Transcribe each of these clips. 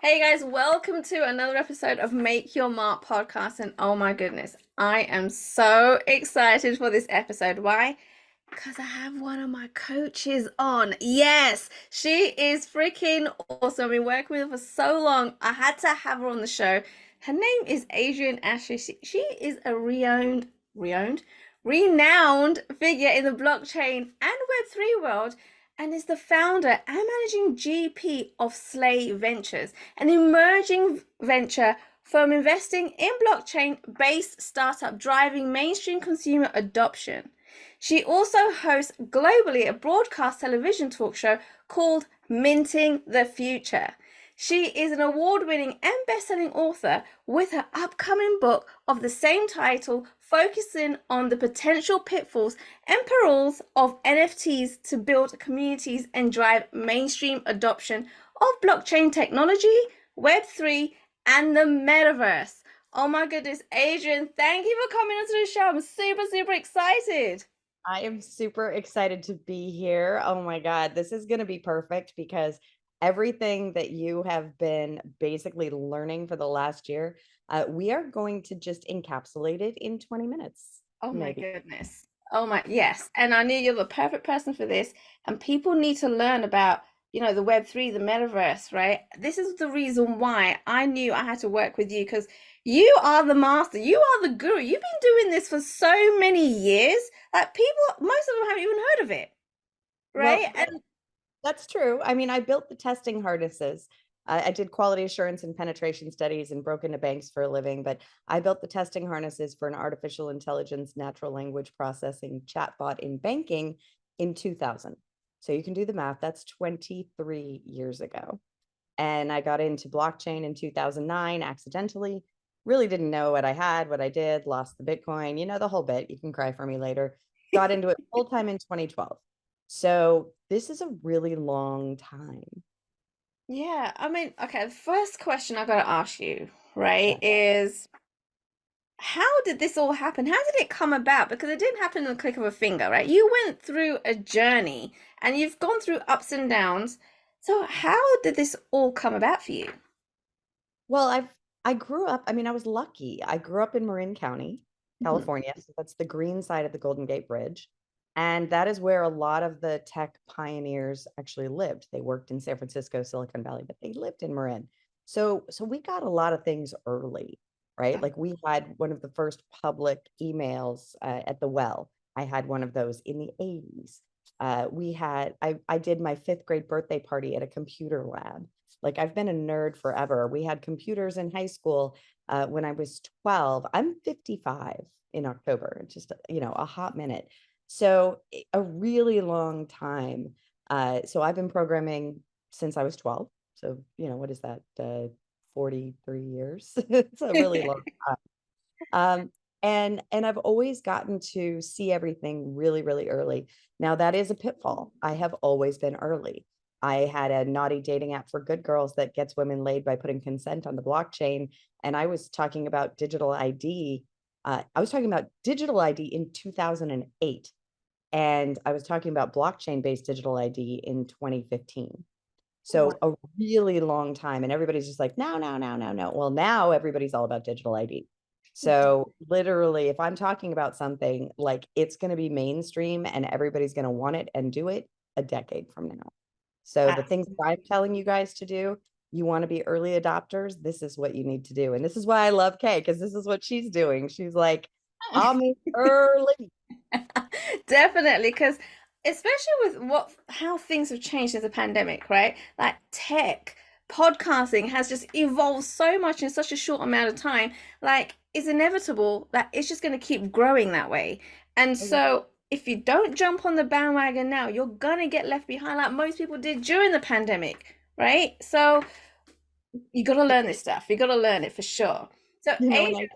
Hey guys, welcome to another episode of Make Your Mark podcast. And oh my goodness, I am so excited for this episode. Why? Because I have one of my coaches on. Yes, she is freaking awesome. I've been working with her for so long. I had to have her on the show. Her name is Adryenn Ashley. She is a renowned figure in the blockchain and Web3 world, and is the founder and managing GP of Slay Ventures, an emerging venture from investing in blockchain-based startup driving mainstream consumer adoption. She also hosts globally a broadcast television talk show called Minting the Future. She is an award-winning and best-selling author with her upcoming book of the same title, focusing on the potential pitfalls and perils of NFTs to build communities and drive mainstream adoption of blockchain technology, Web3, and the metaverse. Oh my goodness, Adryenn, thank you for coming onto the show. I'm super excited. I am super excited to be here. Oh my God, this is going to be perfect because everything that you have been basically learning for the last year, we are going to just encapsulate it in 20 minutes, Oh my maybe. goodness. Oh my, yes. And I knew you're the perfect person for this. And people need to learn about, the Web3, the metaverse, right? This is the reason why I knew I had to work with you, because you are the master. You are the guru. You've been doing this for so many years. Like people, most of them haven't even heard of it, right? Well, that's true. I mean, I built the testing harnesses. I did quality assurance and penetration studies and broke into banks for a living, but I built the testing harnesses for an artificial intelligence, natural language processing chatbot in banking in 2000. So you can do the math. That's 23 years ago. And I got into blockchain in 2009 accidentally. Really didn't know what I had, what I did, lost the Bitcoin, the whole bit. You can cry for me later. Got into it full time in 2012. So this is a really long time. Yeah, I mean, okay, the first question I gotta ask you, right, Yeah. is how did this all happen? How did it come about? Because it didn't happen in the click of a finger, right? You went through a journey and you've gone through ups and downs. So how did this all come about for you? Well, I grew up, I mean, I was lucky. I grew up in Marin County, Mhm. California. So that's the green side of the Golden Gate Bridge. And that is where a lot of the tech pioneers actually lived. They worked in San Francisco, Silicon Valley, but they lived in Marin. So we got a lot of things early, right? Like we had one of the first public emails at the well. I had one of those in the 80s. I did my fifth grade birthday party at a computer lab. Like I've been a nerd forever. We had computers in high school when I was 12. I'm 55 in October, just, a hot minute. So a really long time. So I've been programming since I was 12. So, what is that? 43 years. It's a really long time. And I've always gotten to see everything really, really early. Now that is a pitfall. I have always been early. I had a naughty dating app for good girls that gets women laid by putting consent on the blockchain. And I was talking about digital ID. I was talking about digital ID in 2008. And I was talking about blockchain-based digital ID in 2015. Wow. So a really long time. And everybody's just like, no, no, no, no, no. Well, now everybody's all about digital ID. So literally, if I'm talking about something, like it's going to be mainstream and everybody's going to want it and do it a decade from now. So the things that I'm telling you guys to do, you want to be early adopters, this is what you need to do. And this is why I love Kay, because this is what she's doing. She's like, I'm early. Definitely, because especially with how things have changed since the pandemic, right? Like tech, podcasting has just evolved so much in such a short amount of time. Like it's inevitable that it's just going to keep growing that way. And so if you don't jump on the bandwagon now, you're gonna get left behind, like most people did during the pandemic, right? So you got to learn this stuff. You got to learn it for sure. So, You know, when Adrian,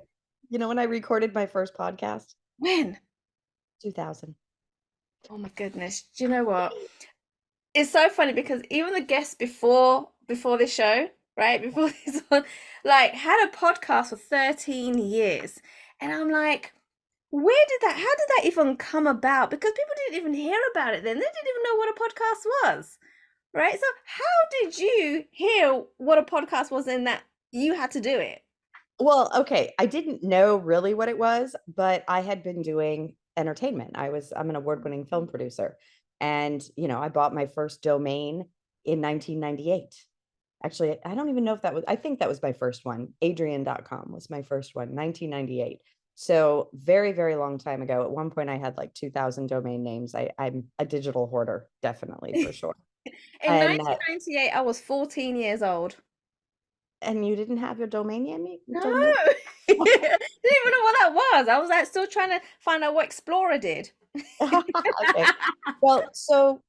I, when I recorded my first podcast, when? 2000. Oh my goodness. Do you know what? It's so funny because even the guests before this show, right? Before this one, like had a podcast for 13 years. And I'm like, how did that even come about? Because people didn't even hear about it then. They didn't even know what a podcast was, right? So how did you hear what a podcast was and that you had to do it? Well, okay, I didn't know really what it was, but I had been doing entertainment. I'm an award-winning film producer. And, I bought my first domain in 1998. Actually, I don't even know if I think that was my first one. Adryenn.com was my first one, 1998. So very, very long time ago. At one point, I had like 2,000 domain names. I'm a digital hoarder, definitely, for sure. In And 1998, I was 14 years old. and you didn't have your domain name? No, Domain? didn't even know what that was. I was like still trying to find out what Explorer did. Okay. Well, so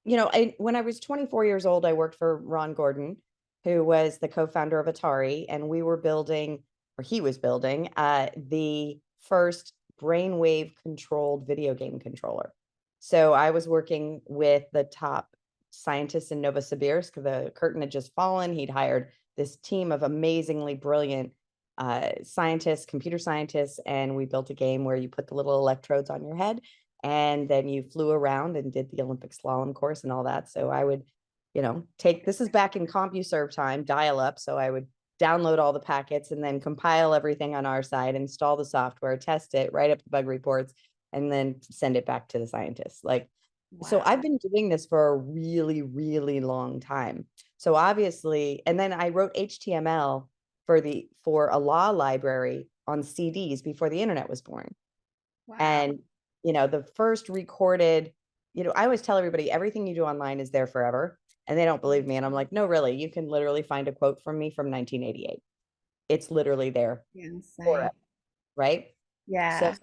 when I was 24 years old, I worked for Ron Gordon, who was the co-founder of Atari, and we were building, or he was building, the first brainwave controlled video game controller. So I was working with the top scientists in Novosibirsk. The curtain had just fallen. He'd hired this team of amazingly brilliant scientists, computer scientists, and we built a game where you put the little electrodes on your head and then you flew around and did the Olympic slalom course and all that. So I would, this is back in CompuServe time, dial up. So I would download all the packets and then compile everything on our side, install the software, test it, write up the bug reports, and then send it back to the scientists. So Wow. I've been doing this for a really, really long time. So obviously, and then I wrote HTML for a law library on CDs before the internet was born. Wow. And, the first recorded, I always tell everybody everything you do online is there forever. And they don't believe me. And I'm like, no, really, you can literally find a quote from me from 1988. It's literally there Insane. forever, right? So, Yeah.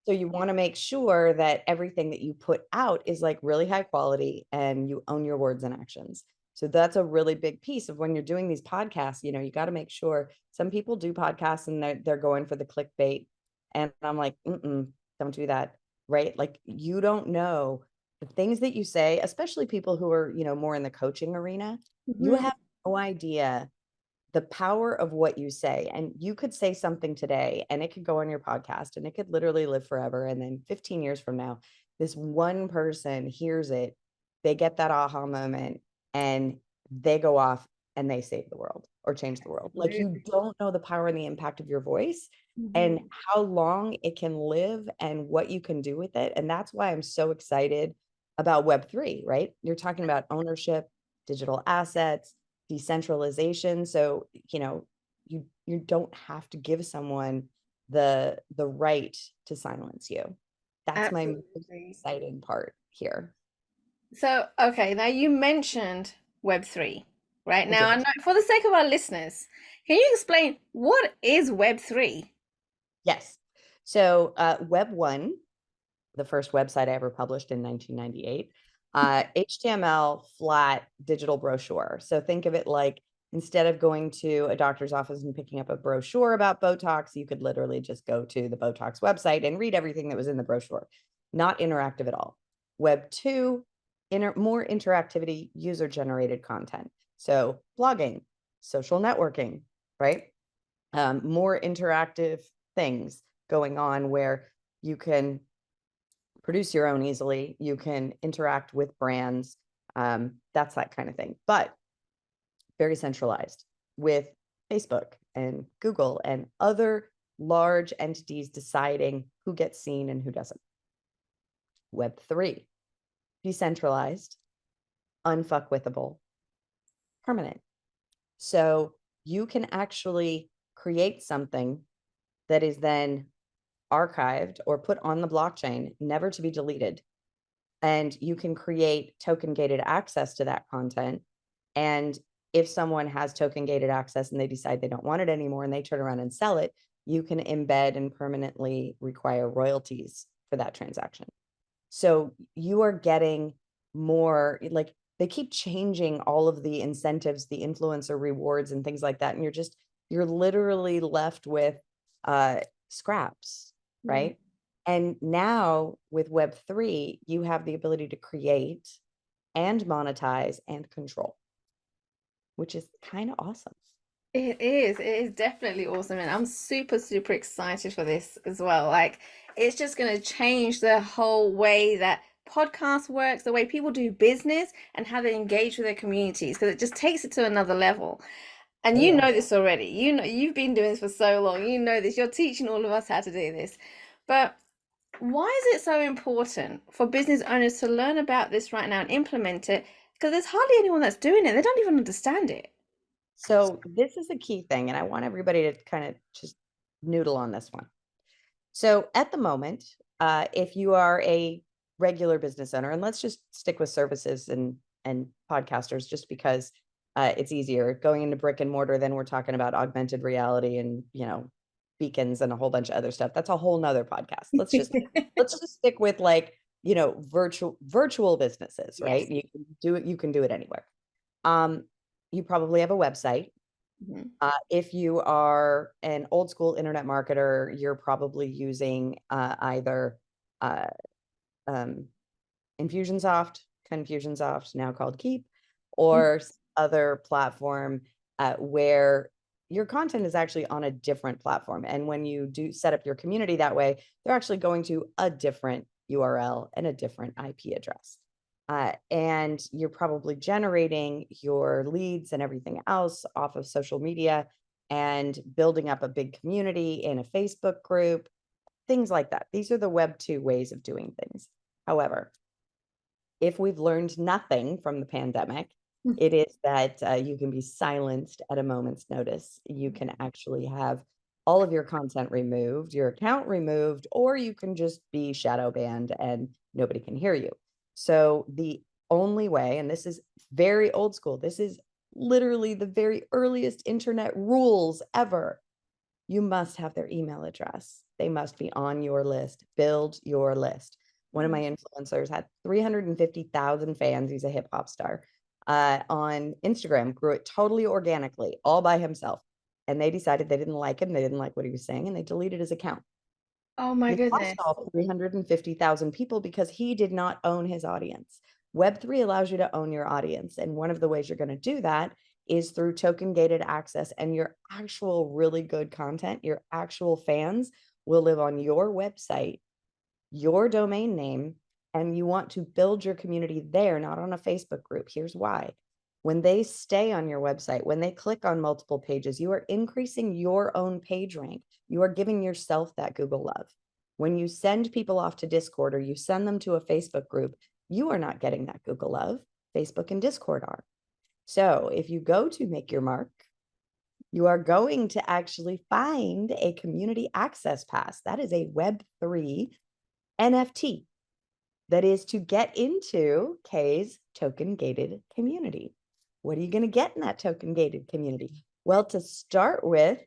so you want to make sure that everything that you put out is like really high quality and you own your words and actions. So that's a really big piece of when you're doing these podcasts, you got to make sure some people do podcasts and they're going for the clickbait. And I'm like, don't do that. Right. Like you don't know the things that you say, especially people who are, more in the coaching arena. You Mhm. have no idea the power of what you say. And you could say something today and it could go on your podcast and it could literally live forever. And then 15 years from now, this one person hears it, they get that aha moment and they go off and they save the world or change the world. Like you Absolutely. don't know the power and the impact of your voice and Mhm. how long it can live and what you can do with it. And that's why I'm so excited about Web3, right? You're talking about ownership, digital assets, decentralization. So, you don't have to give someone the right to silence you. That's my most Absolutely. exciting part here. So, okay, now you mentioned Web3, right? I Now, I did. know for the sake of our listeners, can you explain what is Web3? Yes. So Web 1, the first website I ever published in 1998, HTML flat digital brochure. So think of it like instead of going to a doctor's office and picking up a brochure about Botox, you could literally just go to the Botox website and read everything that was in the brochure. Not interactive at all. Web 2, more interactivity, user generated content. So blogging, social networking, right? More interactive things going on where you can produce your own easily. You can interact with brands. That's that kind of thing, but very centralized with Facebook and Google and other large entities deciding who gets seen and who doesn't. Web3, decentralized, unfuckwithable, permanent. So you can actually create something that is then archived or put on the blockchain, never to be deleted. And you can create token gated access to that content. And if someone has token gated access and they decide they don't want it anymore and they turn around and sell it, you can embed and permanently require royalties for that transaction. So you are getting more like they keep changing all of the incentives, the influencer rewards and things like that. And you're literally left with scraps, Mm. right? And now with Web3, you have the ability to create and monetize and control, which is kind of awesome. It is. It is definitely awesome. And I'm super, super excited for this as well. Like, it's just going to change the whole way that podcast works, the way people do business, and how they engage with their communities, because it just takes it to another level. And Oh, you yeah. know this already. You know, you've been doing this for so long. You know this. You're teaching all of us how to do this. But why is it so important for business owners to learn about this right now and implement it? Because there's hardly anyone that's doing it. They don't even understand it. So this is a key thing, and I want everybody to kind of just noodle on this one. So at the moment, if you are a regular business owner, and let's just stick with services and podcasters, just because it's easier going into brick and mortar. Then we're talking about augmented reality and beacons and a whole bunch of other stuff. That's a whole nother podcast. Let's just stick with like virtual businesses, Yes. right? You can do it. You can do it anywhere. Um, you probably have a website. Mhm. If you are an old school internet marketer, you're probably using either uh, um, Confusionsoft, now called Keep, or other platform where your content is actually on a different platform. And when you do set up your community that way, they're actually going to a different URL and a different IP address. And you're probably generating your leads and everything else off of social media and building up a big community in a Facebook group, things like that. These are the Web2 ways of doing things. However, if we've learned nothing from the pandemic, it is that you can be silenced at a moment's notice. You can actually have all of your content removed, your account removed, or you can just be shadow banned and nobody can hear you. So the only way, and this is very old school, this is literally the very earliest internet rules ever. You must have their email address. They must be on your list. Build your list. One of my influencers had 350,000 fans. He's a hip hop star on Instagram, grew it totally organically, all by himself. And they decided they didn't like him. They didn't like what he was saying, and they deleted his account. Oh my He goodness. lost all 350,000 people because he did not own his audience. Web3 allows you to own your audience. And one of the ways you're going to do that is through token gated access, and your actual really good content, your actual fans will live on your website, your domain name, and you want to build your community there, not on a Facebook group. Here's why. When they stay on your website, when they click on multiple pages, you are increasing your own page rank. You are giving yourself that Google love. When you send people off to Discord or you send them to a Facebook group, you are not getting that Google love. Facebook and Discord are. So if you go to make your mark, you are going to actually find a community access pass. That is a Web3 NFT that is to get into Kay's token gated community. What are you going to get in that token gated community? Well, to start with,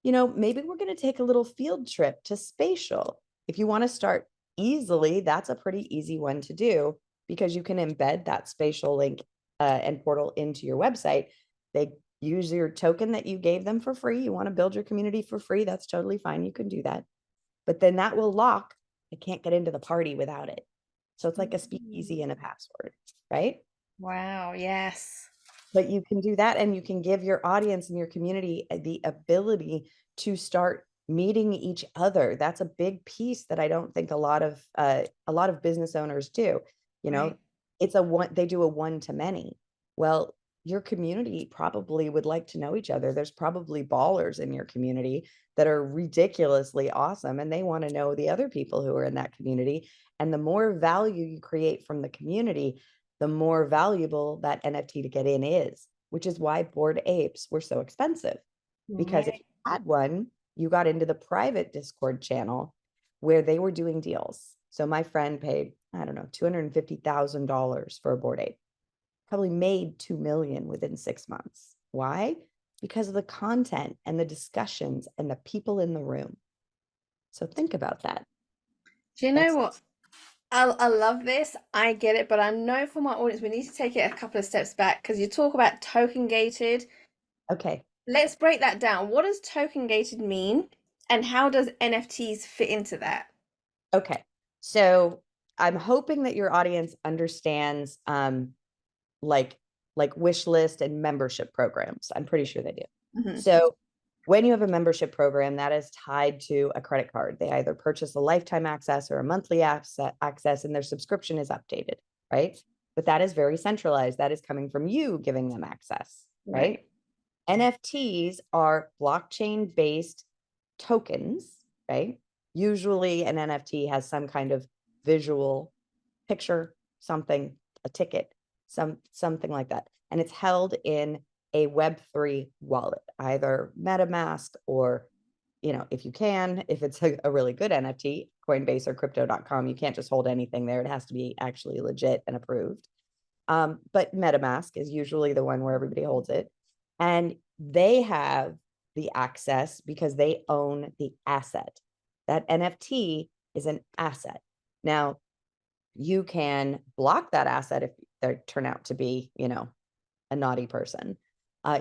maybe we're going to take a little field trip to Spatial. If you want to start easily, that's a pretty easy one to do because you can embed that Spatial link and portal into your website. They use your token that you gave them for free. You want to build your community for free. That's totally fine. You can do that. But then that will lock. They can't get into the party without it. So it's like a speakeasy and a password, right? Wow, yes. But you can do that, and you can give your audience and your community the ability to start meeting each other. That's a big piece that I don't think a lot of business owners do. Right. They do a one to many. Well, your community probably would like to know each other. There's probably ballers in your community that are ridiculously awesome, and they want to know the other people who are in that community. And the more value you create from the community, the more valuable that NFT to get in is, which is why Bored Apes were so expensive. Because if Right. you had one, you got into the private Discord channel where they were doing deals. So my friend paid, I don't know, $250,000 for a Bored Ape, probably made 2 million within 6 months. Why? Because of the content and the discussions and the people in the room. So think about that. Do you know That's what? I love this. I get it, but I know for my audience, we need to take it a couple of steps back because you talk about token gated. okay. Let's break that down. What does token gated mean, and how does NFTs fit into that? Okay. So I'm hoping that your audience understands like like wish list and membership programs. I'm pretty sure they do. Mhm. So when you have a membership program that is tied to a credit card, they either purchase a lifetime access or a monthly access, and their subscription is updated, right? But that is very centralized. That is coming from you giving them access, right? NFTs are blockchain-based tokens, right? Usually an NFT has some kind of visual picture, something, a ticket, something like that. And it's held in a Web3 wallet, either MetaMask or, if you can, if it's a really good NFT, Coinbase or crypto.com, you can't just hold anything there. It has to be actually legit and approved. But MetaMask is usually the one where everybody holds it. And they have the access because they own the asset. That NFT is an asset. Now, you can block that asset if they turn out to be, a naughty person.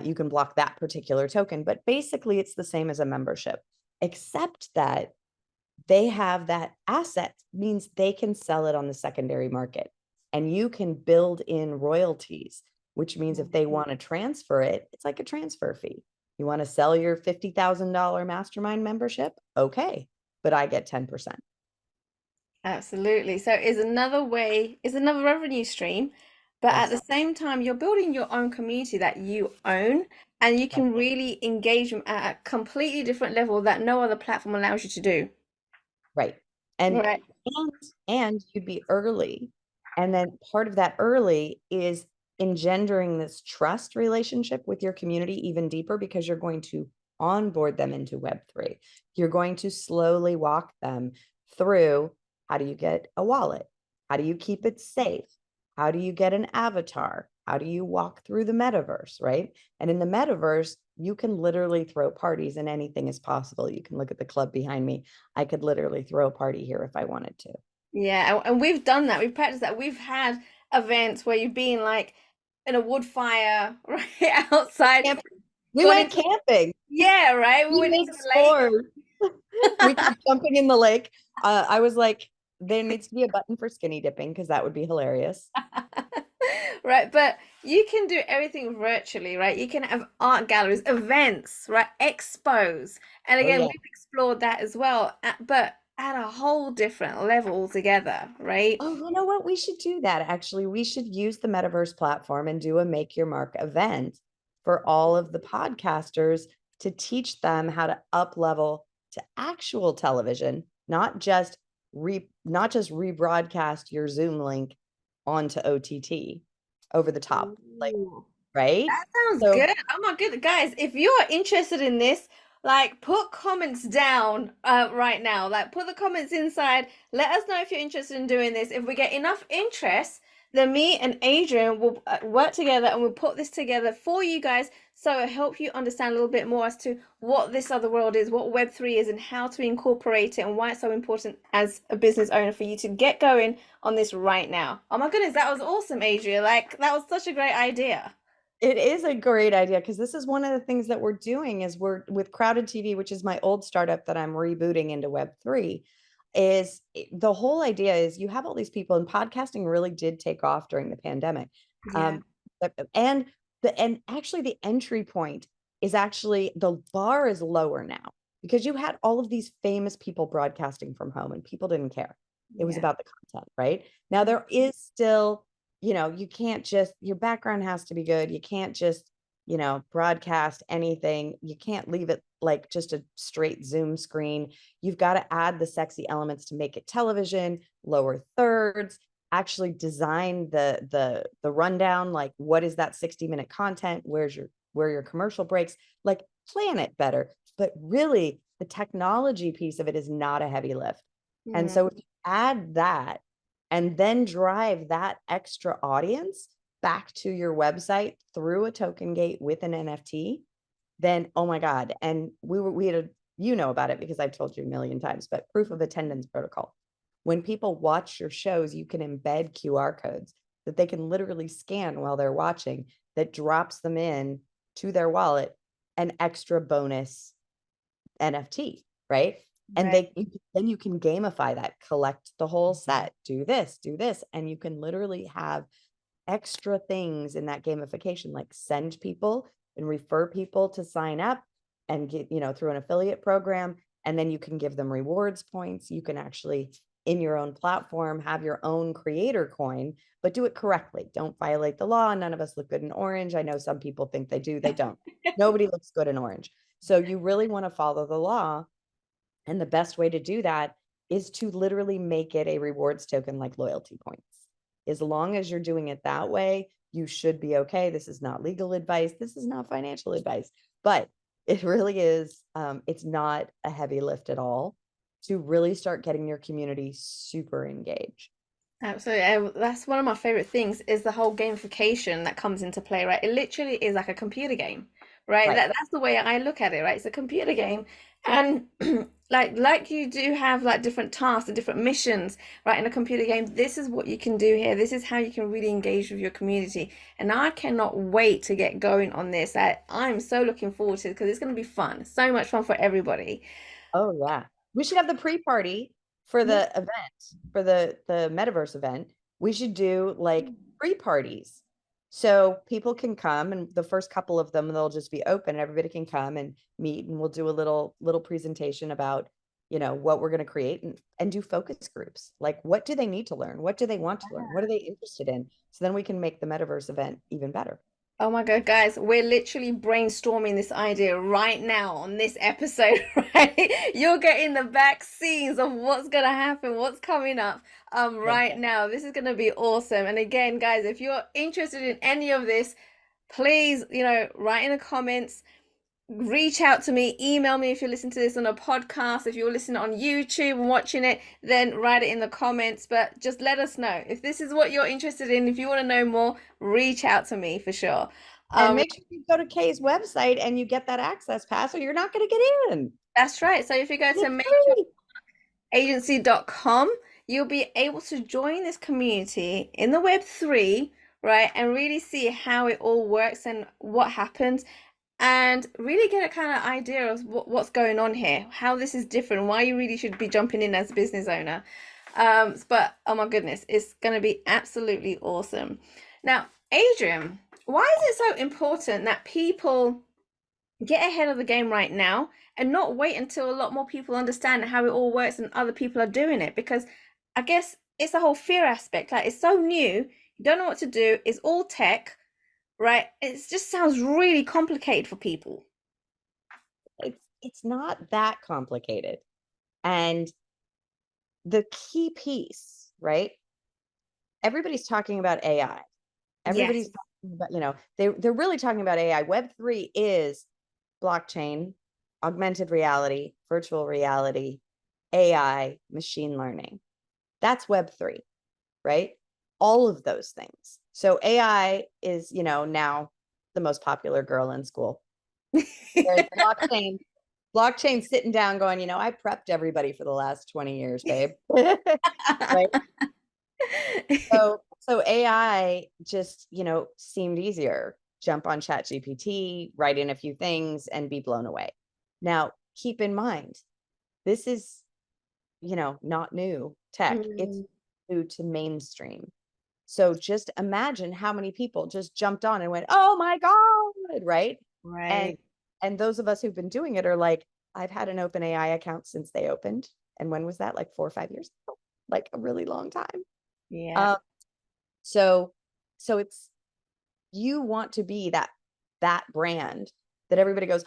You can block that particular token, but basically it's the same as a membership, except that they have that asset, means they can sell it on the secondary market, and you can build in royalties, which means if they want to transfer it, it's like a transfer fee. You want to sell your $50,000 mastermind membership? Okay, but I get 10%. Absolutely. So it's another way, it's another revenue stream, but at the same time, you're building your own community that you own, and you can really engage them at a completely different level that no other platform allows you to do. Right. And Right. and you'd be early. And then part of that early is engendering this trust relationship with your community even deeper, because you're going to onboard them into Web3. You're going to slowly walk them through, how do you get a wallet? How do you keep it safe? How do you get an avatar? How do you walk through the metaverse, right? And in the metaverse, you can literally throw parties and anything is possible. You can look at the club behind me. I could literally throw a party here if I wanted to. Yeah, and we've done that. We've practiced that. We've had events where you've been like in a wood fire right outside. We Gone went into, camping. yeah, right. We We went made into the lake. s'mores. We kept jumping in the lake. I was like, there needs to be a button for skinny dipping because that would be hilarious. Right, but you can do everything virtually, right? You can have art galleries, events, right? Expos. And Oh again, yeah. we've explored that as well, but at a whole different level altogether, right? Oh, you know what? We should do that. Actually, we should use the metaverse platform and do a Make Your Mark event for all of the podcasters to teach them how to up level to actual television, not just rebroadcast your Zoom link onto OTT over the top, like, Ooh. right? That sounds So good. Oh my good guys, if you're interested in this, like put comments down right now. Like put the comments inside. Let us know if you're interested in doing this. If we get enough interest, then me and Adryenn will work together and we'll put this together for you guys so it'll help you understand a little bit more as to what this other world is, what Web3 is, and how to incorporate it and why it's so important as a business owner for you to get going on this right now. Oh my goodness, that was awesome, Adryenn. Like that was such a great idea. it is a great idea, because this is one of the things that we're doing is we're with Crowded TV, which is my old startup that I'm rebooting into Web3. The whole idea is you have all these people, and podcasting really did take off during the pandemic. Yeah. Um, and and actually the entry point is actually, the bar is lower now, because you had all of these famous people broadcasting from home and people didn't care. It was Yeah. about the content, right? Now there is still, you can't just, your background has to be good. You can't just, broadcast anything. You can't leave it like just a straight Zoom screen. You've got to add the sexy elements to make it television, lower thirds, actually design the rundown, like what is that 60-minute content? Where your commercial breaks, like plan it better. But really the technology piece of it is not a heavy lift. And Mm, so if you add that and then drive that extra audience back to your website through a token gate with an NFT, then oh my God. And we had about it because I've told you a million times, but proof of attendance protocol. When people watch your shows, you can embed QR codes that they can literally scan while they're watching, that drops them in to their wallet, an extra bonus NFT, right? And right. then you can gamify that, collect the whole set, do this, and you can literally have extra things in that gamification, like send people and refer people to sign up, and get, through an affiliate program. And then you can give them rewards points. You can actually, in your own platform, have your own creator coin, but do it correctly. Don't violate the law. None of us look good in orange. I know some people think they do. They don't. Nobody looks good in orange. So you really want to follow the law. And the best way to do that is to literally make it a rewards token like loyalty points. As long as you're doing it that way, you should be okay. This is not legal advice. This is not financial advice, but it really is. It's not a heavy lift at all to really start getting your community super engaged. Absolutely. That's one of my favorite things is the whole gamification that comes into play, right? It literally is like a computer game, right? Right. That's the way I look at it, right? It's a computer game. And like you do have like different tasks and different missions, right? In a computer game, this is what you can do here. This is how you can really engage with your community. And I cannot wait to get going on this. I'm so looking forward to it because it's going to be fun. So much fun for everybody. Oh yeah. We should have the pre-party for Yeah. the event, for the metaverse event. We should do like pre-parties. So people can come, and the first couple of them they'll just be open. Everybody can come and meet, and we'll do a little presentation about, what we're going to create, and do focus groups. Like, what do they need to learn? What do they want to learn? What are they interested in? So then we can make the metaverse event even better. Oh my God, guys, we're literally brainstorming this idea right now on this episode, right? You're getting the back scenes of what's gonna happen, what's coming up right now. This is gonna be awesome. And again, guys, if you're interested in any of this, please, write in the comments, reach out to me, email me if you listen to this on a podcast. If you're listening on YouTube and watching it, then write it in the comments. But just let us know if this is what you're interested in. If you want to know more, reach out to me for sure. And make sure you go to Kay's website and you get that access pass, or you're not going to get in. That's right. So if you go to makeyouragency.com, you'll be able to join this community in the Web3, right? And really see how it all works and what happens, and really get a kind of idea of what's going on here, how this is different, why you really should be jumping in as a business owner. But oh my goodness, it's going to be absolutely awesome. Now, Adryenn, why is it so important that people get ahead of the game right now and not wait until a lot more people understand how it all works and other people are doing it? Because I guess it's the whole fear aspect. Like, it's so new, you don't know what to do, it's all tech, right? It just sounds really complicated for people. It's not that complicated. And the key piece, right? Everybody's talking about AI. Everybody's talking about, they're really talking about AI. Web3 is blockchain, augmented reality, virtual reality, AI, machine learning. That's Web3, right? All of those things. So AI is, now the most popular girl in school. Whereas blockchain sitting down going, I prepped everybody for the last 20 years, babe. Right? So AI just, seemed easier. Jump on ChatGPT, write in a few things, and be blown away. Now, keep in mind, this is, not new tech. It's new to mainstream. So just imagine how many people just jumped on and went, oh my God, right? Right. And those of us who've been doing it are like, I've had an open AI account since they opened. And when was that? Like 4 or 5 years ago? Like a really long time. Yeah. So it's, you want to be that brand that everybody goes,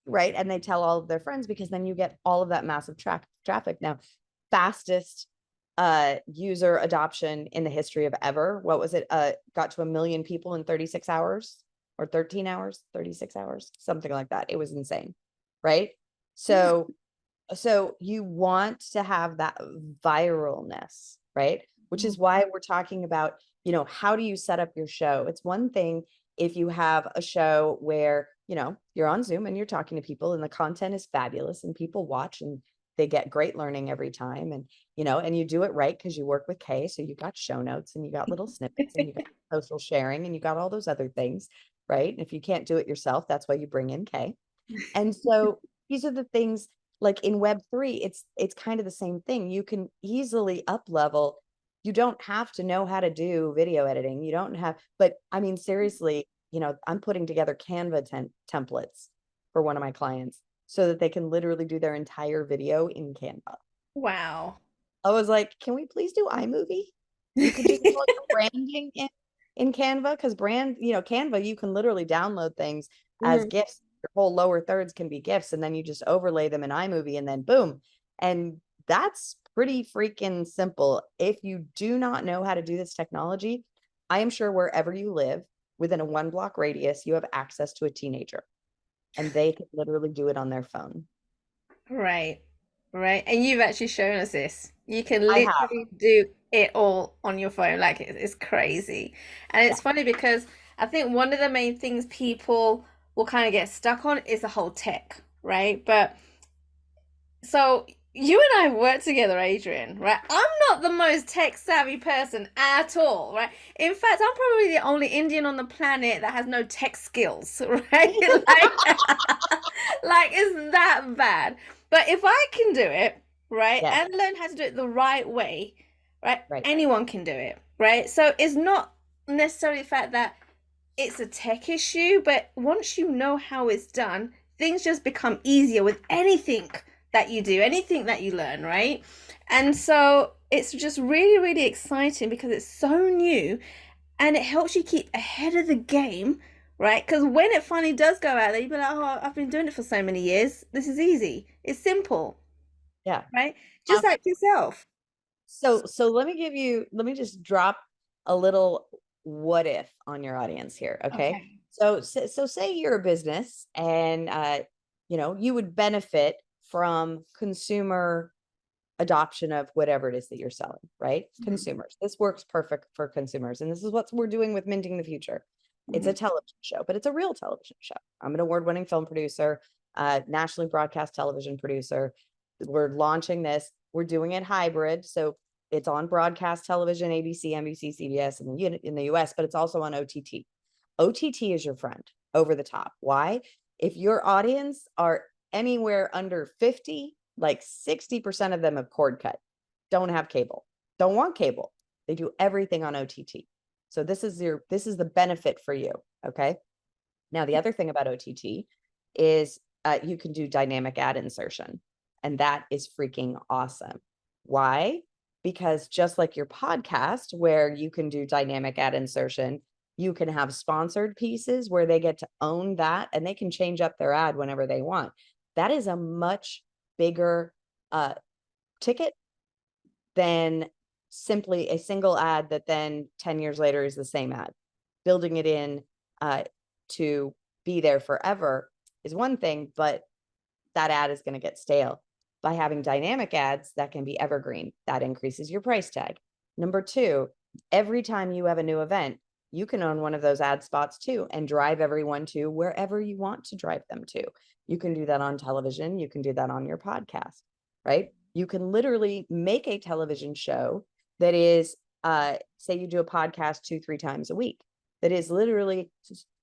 right? And they tell all of their friends, because then you get all of that massive traffic. Now, fastest user adoption in the history of ever. What was it? Got to 1 million people in 36 hours or 13 hours, 36 hours, something like that. It was insane, right? So you want to have that viralness, right? Which is why we're talking about, how do you set up your show? It's one thing if you have a show where, you're on Zoom and you're talking to people and the content is fabulous and people watch and they get great learning every time. And, and you do it right because you work with Kay. So you got show notes and you got little snippets and you got social sharing and you got all those other things, right? And if you can't do it yourself, that's why you bring in Kay. And so these are the things, like in Web3, it's kind of the same thing. You can easily up level. You don't have to know how to do video editing. You don't have, but I mean, seriously, I'm putting together Canva templates for one of my clients so that they can literally do their entire video in Canva. Wow. I was like, can we please do iMovie? You could just do like branding in Canva, because Canva, you can literally download things as Mhm. GIFs. Your whole lower thirds can be GIFs, and then you just overlay them in iMovie, and then boom. And that's pretty freaking simple. If you do not know how to do this technology, I am sure wherever you live, within a 1 block radius, you have access to a teenager, and they can literally do it on their phone. Right. Right. And you've actually shown us this. You can I have. literally do it all on your phone. Like it's crazy. And Yeah. it's funny because I think one of the main things people will kind of get stuck on is the whole tech, right? But so you and I work together, Adryenn, right? I'm not the most tech savvy person at all, right? In fact, I'm probably the only Indian on the planet that has no tech skills, right? Like it's that bad. But if I can do it, right, Yes. and learn how to do it the right way, right, Right. anyone can do it, right? So it's not necessarily the fact that it's a tech issue, but once you know how it's done, things just become easier with anything that you do, anything that you learn, right? And so it's just really, really exciting because it's so new and it helps you keep ahead of the game, right? Because when it finally does go out there, you'll be like, oh, I've been doing it for so many years. This is easy. It's simple, Yeah. right? Um, Just like yourself. so let me just drop a little what if on your audience here. Okay. Okay. So say you're a business, and you would benefit from consumer adoption of whatever it is that you're selling, right? Mhm. Consumers. This works perfect for consumers. And this is what we're doing with Minting the Future. It's a Mhm. television show, but it's a real television show. I'm an award-winning film producer, nationally broadcast television producer. We're launching this. We're doing it hybrid. So it's on broadcast television, ABC, NBC, CBS in the US, but it's also on OTT. OTT is your friend, over the top. Why? If your audience are anywhere under 50, like 60% of them have cord cut, don't have cable, don't want cable. They do everything on OTT. So this is the benefit for you. Okay. Now, the other thing about OTT is you can do dynamic ad insertion, and that is freaking awesome. Why? Because just like your podcast, where you can do dynamic ad insertion, you can have sponsored pieces where they get to own that and they can change up their ad whenever they want. That is a much bigger uh, ticket than simply a single ad that then 10 years later is the same ad. Building it in to be there forever is one thing, but that ad is going to get stale. By having dynamic ads that can be evergreen, that increases your price tag. Number two, every time you have a new event, you can own one of those ad spots too and drive everyone to wherever you want to drive them to. You can do that on television. You can do that on your podcast, right? You can literally make a television show that is, say you do a podcast 2-3 times a week, that is literally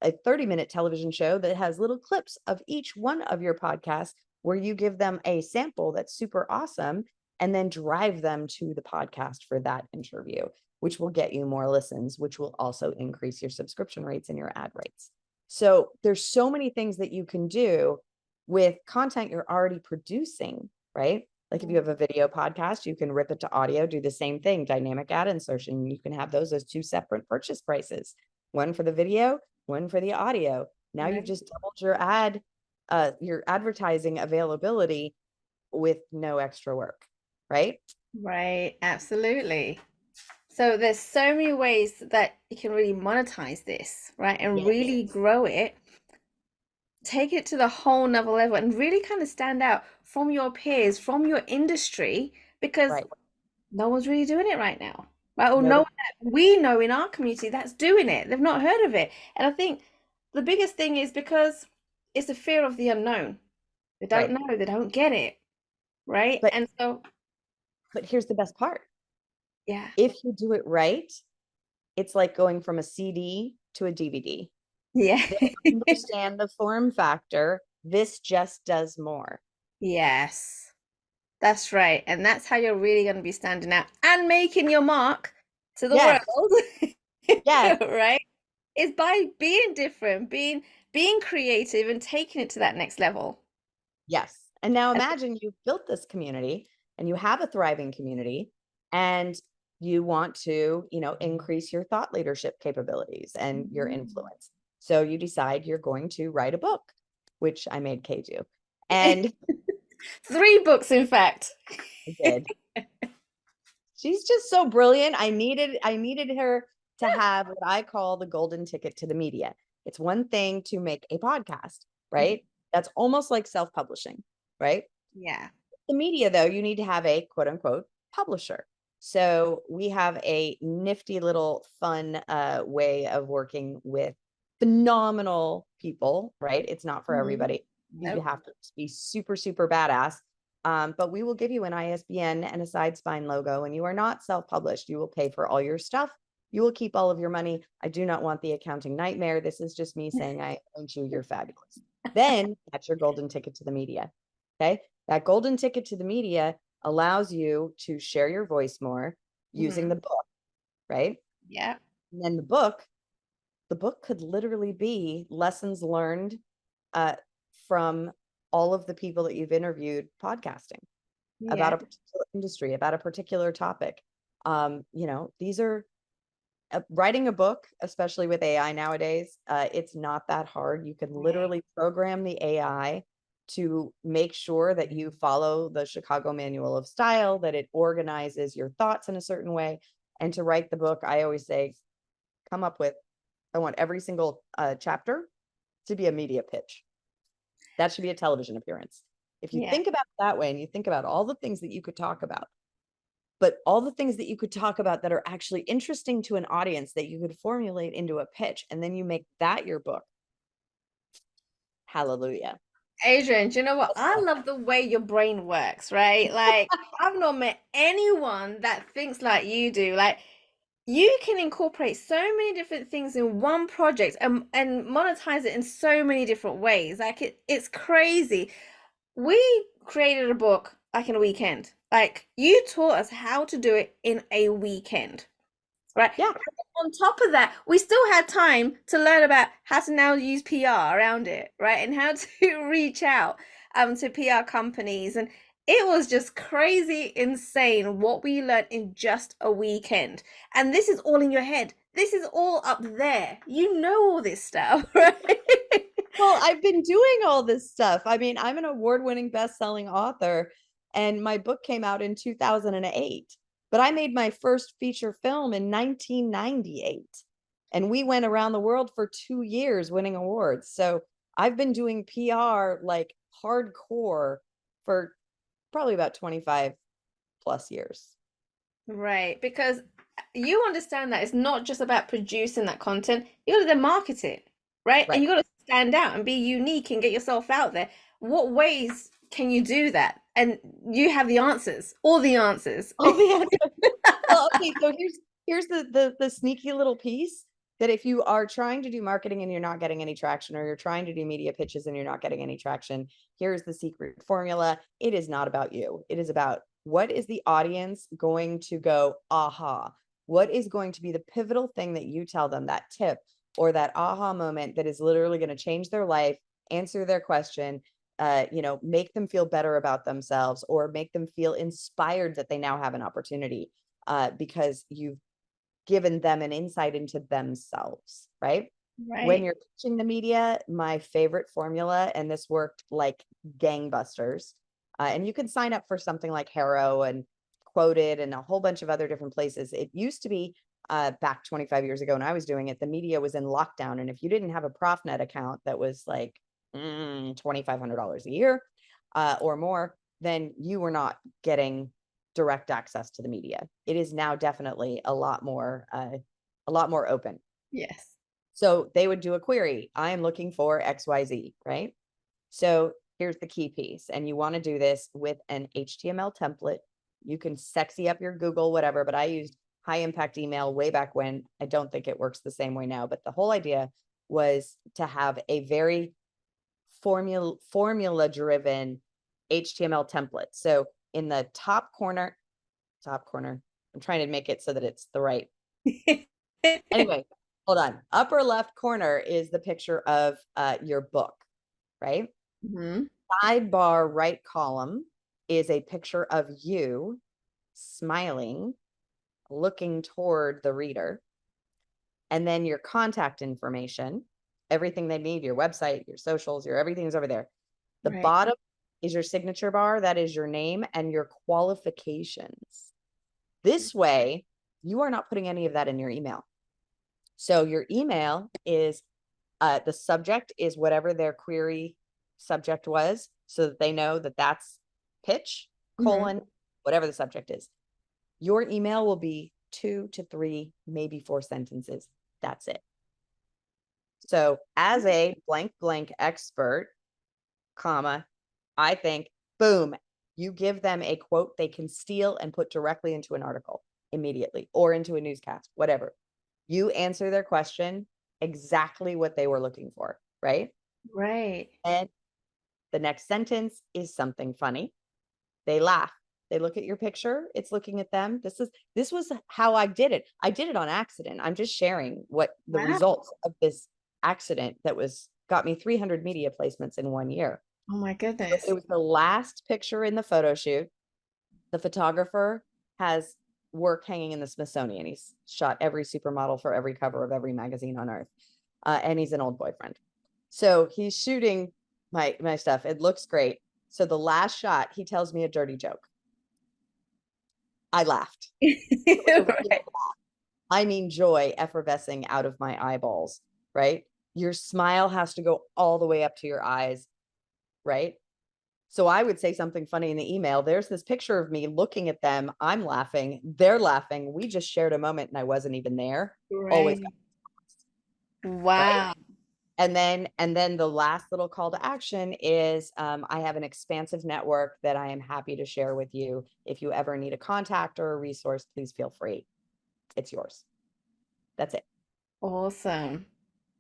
a 30-minute television show that has little clips of each one of your podcasts where you give them a sample that's super awesome and then drive them to the podcast for that interview, which will get you more listens, which will also increase your subscription rates and your ad rates. So there's so many things that you can do with content you're already producing, right? Like if you have a video podcast, you can rip it to audio, do the same thing, dynamic ad insertion. You can have those as two separate purchase prices, one for the video, one for the audio. Now you've Right. just doubled your advertising availability with no extra work, right? Right. Absolutely. So there's so many ways that you can really monetize this, right? And Yes. really grow it, take it to the whole nother level and really kind of stand out from your peers, from your industry, because Right. no one's really doing it right now. Right? Or no Nobody. one that we know in our community that's doing it. They've not heard of it. And I think the biggest thing is because it's a fear of the unknown. They don't Right. know, they don't get it. Right. But And so, but here's the best part. yeah. If you do it right, it's like going from a CD to a DVD. Yeah. They understand the form factor. This just does more. Yes. That's right. And that's how you're really going to be standing out and making your mark to the Yes. world. Yes. Right? It's by being different, being creative and taking it to that next level. Yes. And now And imagine you've built this community and you have a thriving community and you want to, increase your thought leadership capabilities and your influence. So you decide you're going to write a book, which I made Kay do. And 3 books, in fact. I did. She's just so brilliant. I needed her to have what I call the golden ticket to the media. It's one thing to make a podcast, Mhm. right? That's almost like self-publishing, right? Yeah. The media, though, you need to have a quote unquote publisher. So we have a nifty little fun way of working with phenomenal people, right? It's not for Mhm. everybody. You Nope. have to be super, super badass. But we will give you an ISBN and a side spine logo, and you are not self-published. You will pay for all your stuff. You will keep all of your money. I do not want the accounting nightmare. This is just me saying, I thank you. You're fabulous. Then that's your golden ticket to the media. Okay. That golden ticket to the media allows you to share your voice more using Mhm. the book, right? Yeah. And then the book could literally be lessons learned uh, from all of the people that you've interviewed podcasting about Yeah. a particular industry, about a particular topic. These are writing a book, especially with AI nowadays, it's not that hard. You can Right. literally program the AI to make sure that you follow the Chicago Manual of Style, that it organizes your thoughts in a certain way. And to write the book, I always say, come up with, I want every single chapter to be a media pitch. That should be a television appearance. If you Yeah. think about it that way and you think about all the things that you could talk about, but all the things that you could talk about that are actually interesting to an audience that you could formulate into a pitch, and then you make that your book. Hallelujah. Adrian, do you know what? I love the way your brain works, right? Like, I've not met anyone that thinks like you do. Like, you can incorporate so many different things in one project and monetize it in so many different ways. Like, it's crazy. We created a book like in a weekend. Like, you taught us how to do it in a weekend. Right. Yeah. On top of that, we still had time to learn about how to now use PR around it, right? And how to reach out to PR companies. And it was just crazy insane what we learned in just a weekend. And this is all in your head. This is all up there. You know all this stuff, right? Well, I've been doing all this stuff. I mean, I'm an award-winning best-selling author, and my book came out in 2008. But I made my first feature film in 1998. And we went around the world for 2 years winning awards. So I've been doing PR like hardcore for probably about 25 plus years. Right, because you understand that it's not just about producing that content, you got to then market it, right? And Right. you got to stand out and be unique and get yourself out there. What ways can you do that? And you have the answers, all the answers. All the answers. Well, okay, so here's the sneaky little piece that if you are trying to do marketing and you're not getting any traction, or you're trying to do media pitches and you're not getting any traction, here's the secret formula. It is not about you. It is about what is the audience going to go, aha? What is going to be the pivotal thing that you tell them, that tip or that aha moment that is literally going to change their life, answer their question, make them feel better about themselves or make them feel inspired that they now have an opportunity because you've given them an insight into themselves, right? When Right. you're pitching the media, my favorite formula, and this worked like gangbusters, and you can sign up for something like Harrow and Quoted and a whole bunch of other different places. It used to be back 25 years ago when I was doing it, the media was in lockdown. And if you didn't have a ProfNet account that was like $2,500 a year or more, then you were not getting direct access to the media. It is now definitely a lot more open. Yes. So they would do a query. I am looking for XYZ, right? So here's the key piece. And you want to do this with an HTML template. You can sexy up your Google, whatever, but I used high impact email way back when. I don't think it works the same way now, but the whole idea was to have a very formula driven HTML template. So in the top corner, I'm trying to make it so that it's the right. Anyway, hold on. Upper left corner is the picture of your book, right? Mm-hmm. Sidebar right column is a picture of you smiling, looking toward the reader. And then your contact information, everything they need, your website, your socials, your everything's over there. The Right. bottom is your signature bar. That is your name and your qualifications. This way, you are not putting any of that in your email. So your email is the subject is whatever their query subject was, so that they know that that's pitch, Mm-hmm. colon, whatever the subject is. Your email will be 2 to 3, maybe 4 sentences. That's it. So as a blank blank expert, comma, I think, boom, you give them a quote they can steal and put directly into an article immediately or into a newscast, whatever. You answer their question exactly what they were looking for, right? Right. And the next sentence is something funny. They laugh. They look at your picture. It's looking at them. This was how I did it. I did it on accident. I'm just sharing what the Wow. results of this accident that was got me 300 media placements in 1 year. Oh my So goodness. it was the last picture in the photo shoot. The photographer has work hanging in the Smithsonian. He's shot every supermodel for every cover of every magazine on earth. And he's an old boyfriend. So he's shooting my stuff. It looks great. So the last shot, he tells me a dirty joke. I laughed. Right. I mean, joy effervescing out of my eyeballs, right? Your smile has to go all the way up to your eyes, right? So I would say something funny in the email. There's this picture of me looking at them. I'm laughing. They're laughing. We just shared a moment and I wasn't even there. Always, Right. right? Wow. And then the last little call to action is I have an expansive network that I am happy to share with you. If you ever need a contact or a resource, please feel free. It's yours. That's it. Awesome.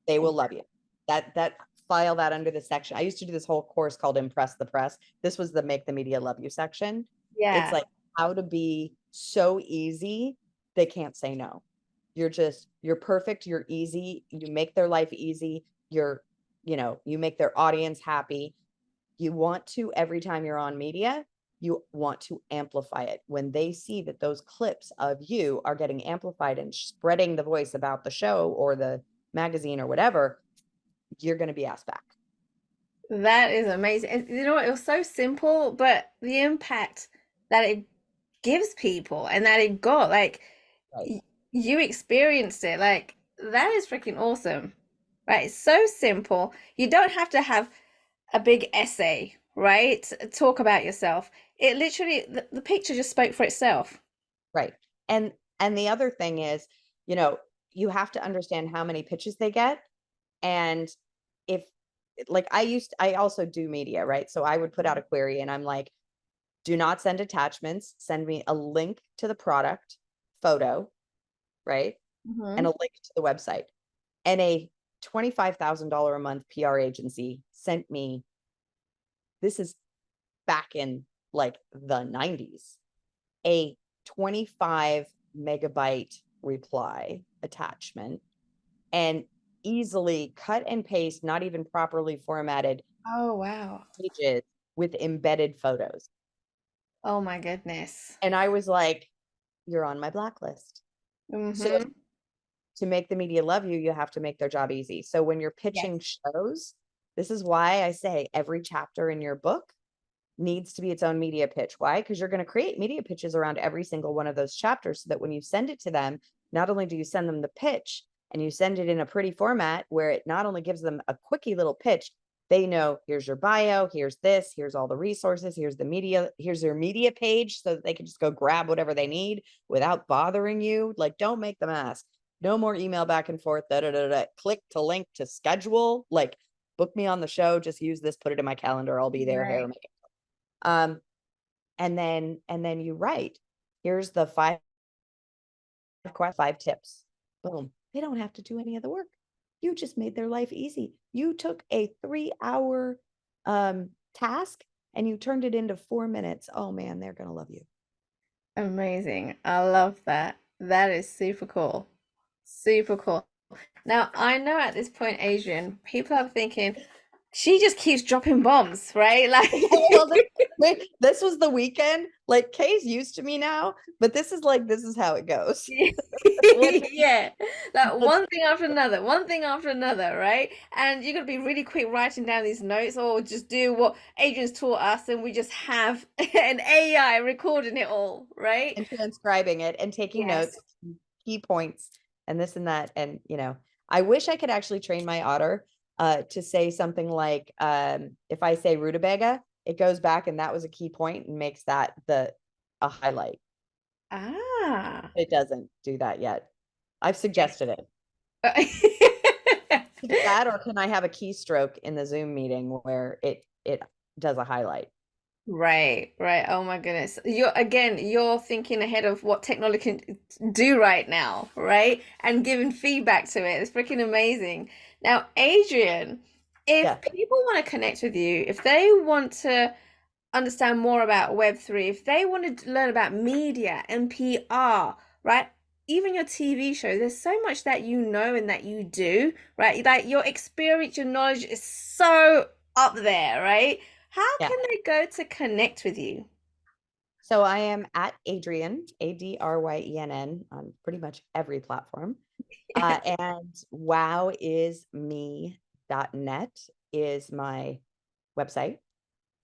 They will love you. That file that under the section. I used to do this whole course called Impress the Press. This was the Make the Media Love You section. It's Yeah. like how to be so easy they can't say no. You're perfect, you're easy, you make their life easy, you make their audience happy. You want to, every time you're on media, you want to amplify it. When they see that those clips of you are getting amplified and spreading the voice about the show or the magazine or whatever, you're going to be asked back. That is amazing. And you know what? It was so simple, but the impact that it gives people and that it got, like, Right. you experienced it. Like, that is freaking awesome. Right? It's so simple. You don't have to have a big essay, right? Talk about yourself. It literally, the picture just spoke for itself. Right. And the other thing is, you know, you have to understand how many pitches they get. And if like I also do media, right? So I would put out a query and I'm like, do not send attachments. Send me a link to the product photo, right? And Mm-hmm. a link to the website. And a $25,000 a month PR agency sent me, this is back in like the 90s, a 25 megabyte reply attachment and easily cut and paste, not even properly formatted Oh, wow. pages with embedded photos. Oh my goodness. And I was like, you're on my blacklist. So Mm-hmm. to make the media love you, you have to make their job easy. So when you're Yes. pitching shows, this is why I say every chapter in your book needs to be its own media pitch. Why? Because you're going to create media pitches around every single one of those chapters so that when you send it to them, not only do you send them the pitch and you send it in a pretty format where it not only gives them a quickie little pitch, they know here's your bio, here's this, here's all the resources, here's the media, here's your media page so that they can just go grab whatever they need without bothering you. Like, don't make them ask. No more email back and forth. Da, da, da, da. Click to link to schedule. Like, book me on the show. Just use this, put it in my calendar. I'll be there. Hair, Right. makeup. And then you write, here's the five tips. Boom. They don't have to do any of the work. You just made their life easy. You took a 3-hour task and you turned it into 4 minutes. Oh man, they're gonna love you. Amazing. I love that. That is super cool. Super cool. Now, I know at this point, Adryenn, people are thinking, she just keeps dropping bombs, right? Like, Well, this was the weekend. Like Kay's used to me now, but this is how it goes. yeah, like one thing after another, one thing after another, right? And you're gonna be really quick writing down these notes, or just do what Adrienne's taught us, and we just have an AI recording it all, right? And transcribing it and taking Yes. notes, key points, and this and that. And I wish I could actually train my otter to say something like, if I say rutabaga, it goes back and that was a key point and makes that a highlight. Ah. It doesn't do that yet. I've suggested it. That, or can I have a keystroke in the Zoom meeting where it does a highlight? Right, right. Oh my goodness. You're thinking ahead of what technology can do right now, right? And giving feedback to it. It's freaking amazing. Now, Adryenn, Yeah. if people want to connect with you, if they want to understand more about Web3, if they want to learn about media and PR, right? Even your TV show, there's so much that you know and that you do, right? Like your experience, your knowledge is so up there, right? How Yeah. can they go to connect with you? So I am at Adryenn, Adryenn, on pretty much every platform. And wowisme.net is my website.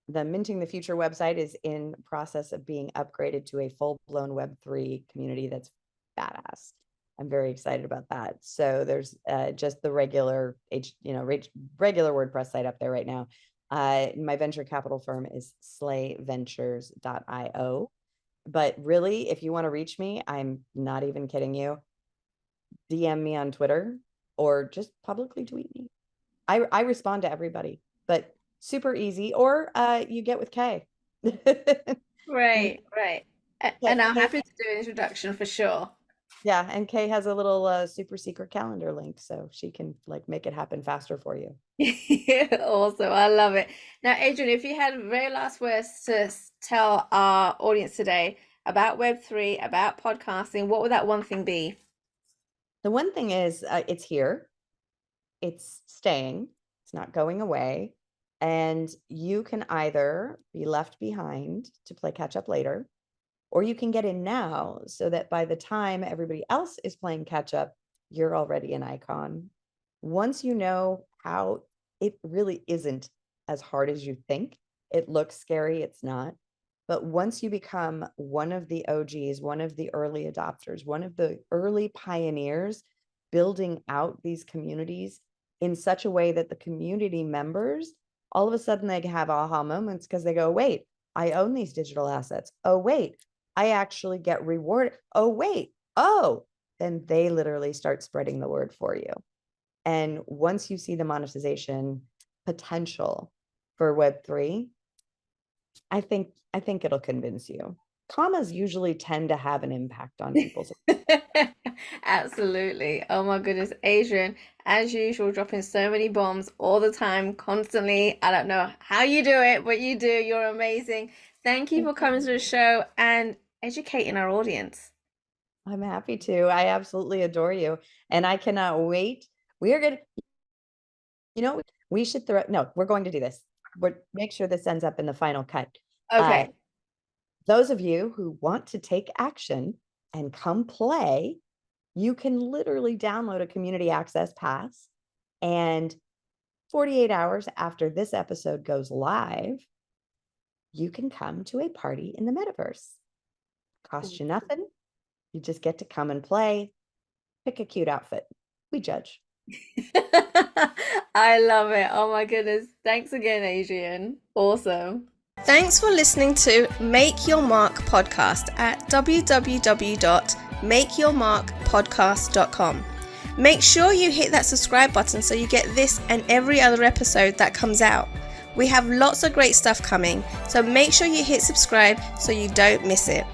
The Minting the Future website is in process of being upgraded to a full-blown Web3 community that's badass. I'm very excited about that. So there's just the regular WordPress site up there right now. My venture capital firm is slayventures.io. But really, if you want to reach me, I'm not even kidding you. DM me on Twitter or just publicly tweet me. I respond to everybody, but super easy. Or you get with Kay. And Right, right. And I'm Kay, happy to do an introduction for sure. yeah, and Kay has a little super secret calendar link, so she can like make it happen faster for you. Awesome. I love it. Now, Adryenn, if you had very last words to tell our audience today about Web3, about podcasting, what would that one thing be? The one thing is, it's here, it's staying, it's not going away, and you can either be left behind to play catch up later, or you can get in now so that by the time everybody else is playing catch up, you're already an icon. Once you know how it really isn't as hard as you think, it looks scary, it's not. But once you become one of the OGs, one of the early adopters, one of the early pioneers building out these communities in such a way that the community members, all of a sudden they have aha moments because they go, wait, I own these digital assets. Oh, wait, I actually get rewarded. Oh, wait. Oh, then they literally start spreading the word for you. And once you see the monetization potential for Web3, I think it'll convince you. Commas usually tend to have an impact on people's. Absolutely. Oh my goodness, Adryenn, as usual, dropping so many bombs all the time, constantly. I don't know how you do it, but you do. You're amazing. Thank you for coming to the show and educating our audience. I'm happy to. I absolutely adore you. And I cannot wait. We are going to, we should no, we're going to do this. Make sure this ends up in the final cut. Okay. Those of you who want to take action and come play, you can literally download a community access pass, and 48 hours after this episode goes live, you can come to a party in the metaverse. Cost you nothing. You just get to come and play. Pick a cute outfit. We judge. I love it. Oh my goodness. Thanks again, Adryenn. Awesome. Thanks for listening to Make Your Mark podcast at www.makeyourmarkpodcast.com. Make sure you hit that subscribe button so you get this and every other episode that comes out. We have lots of great stuff coming, so make sure you hit subscribe so you don't miss it.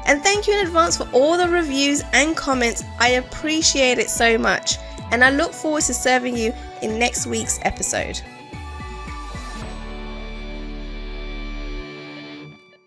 And thank you in advance for all the reviews and comments. I appreciate it so much, and I look forward to serving you in next week's episode.